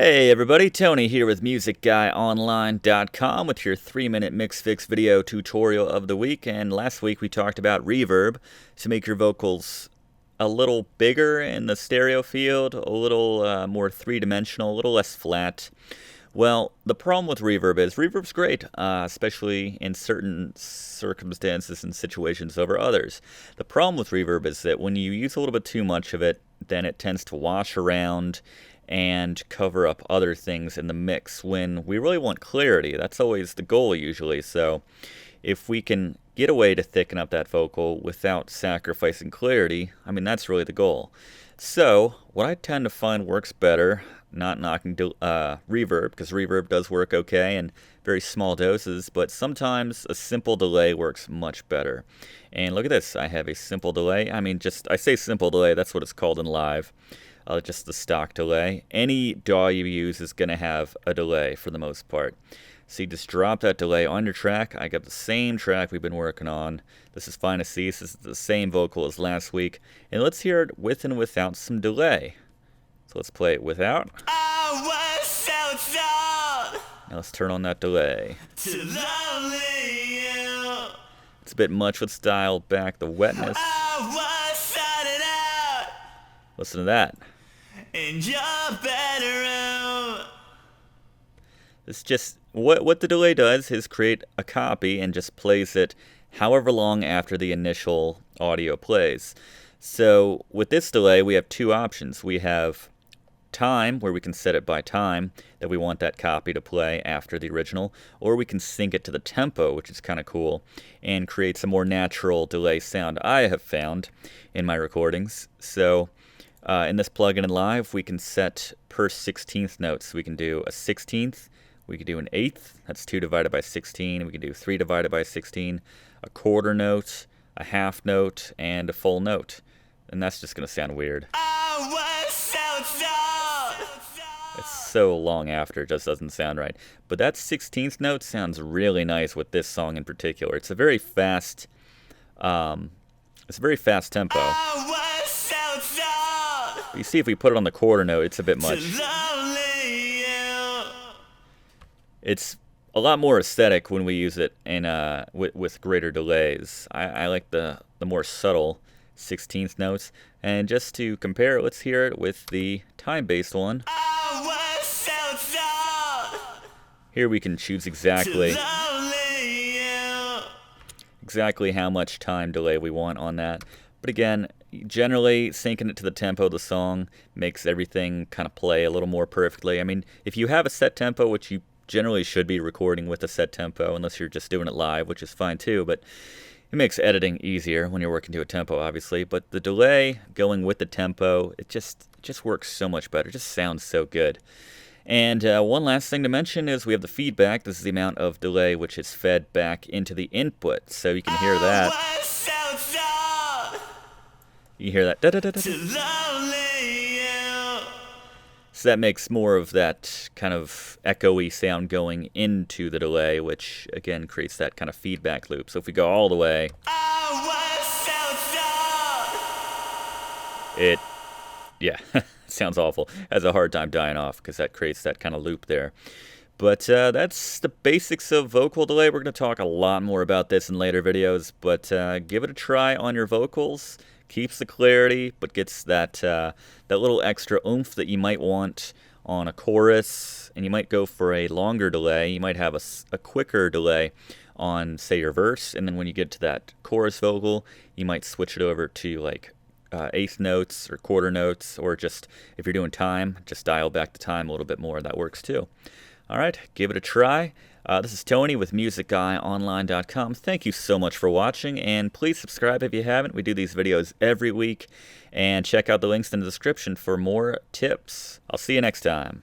Hey everybody, Tony here with MusicGuyOnline.com with your 3-minute mix fix video tutorial of the week. And last week we talked about reverb to make your vocals a little bigger in the stereo field, a little more three-dimensional, a little less flat. Well, the problem with reverb is reverb's great, especially in certain circumstances and situations over others. The problem with reverb is that when you use a little bit too much of it, then it tends to wash around and cover up other things in the mix when we really want clarity. That's always the goal usually. So if we can get a way to thicken up that vocal without sacrificing clarity, I mean, that's really the goal. So what I tend to find works better, not knocking reverb, because reverb does work okay in very small doses, but sometimes a simple delay works much better. And look at this, I have a simple delay. I mean, I say simple delay, that's what it's called in live. Just the stock delay. Any DAW you use is going to have a delay for the most part. So you just drop that delay on your track. I got the same track we've been working on. This is Fine to Cease. This is the same vocal as last week. And let's hear it with and without some delay. So let's play it without. Now let's turn on that delay. It's a bit much. Let's dial back the wetness. Listen to that. In your bedroom. It's just what the delay does is create a copy and just plays it however long after the initial audio plays. So with this delay, we have two options. We have time, where we can set it by time that we want that copy to play after the original, or we can sync it to the tempo, which is kind of cool, and creates a more natural delay sound I have found in my recordings. So in this plugin in Live, we can set per 16th notes. We can do a 16th, we can do an 8th, that's 2 divided by 16, we can do 3 divided by 16, a quarter note, a half note, and a full note. And that's just going to sound weird. It's so long after, it just doesn't sound right. But that 16th note sounds really nice with this song in particular. It's a very fast, tempo. You see, if we put it on the quarter note, it's a bit much. It's a lot more aesthetic when we use it in with greater delays. I like the more subtle 16th notes. And just to compare, let's hear it with the time-based one. Here we can choose exactly how much time delay we want on that. But again, generally syncing it to the tempo of the song makes everything kind of play a little more perfectly. I mean, if you have a set tempo, which you generally should be recording with a set tempo, unless you're just doing it live, which is fine too, but it makes editing easier when you're working to a tempo, obviously. But the delay going with the tempo, it just works so much better. It just sounds so good. And one last thing to mention is we have the feedback. This is the amount of delay which is fed back into the input. So you can hear that. You hear that. So that makes more of that kind of echoey sound going into the delay, which again creates that kind of feedback loop. So if we go all the way, it sounds awful. Has a hard time dying off because that creates that kind of loop there. But that's the basics of vocal delay. We're going to talk a lot more about this in later videos, but give it a try on your vocals. Keeps the clarity, but gets that little extra oomph that you might want on a chorus, and you might go for a longer delay. You might have a quicker delay on, say, your verse, and then when you get to that chorus vocal, you might switch it over to like eighth notes or quarter notes, or just, if you're doing time, just dial back the time a little bit more. That works too. All right, give it a try. This is Tony with MusicGuyOnline.com. Thank you so much for watching, and please subscribe if you haven't. We do these videos every week, and check out the links in the description for more tips. I'll see you next time.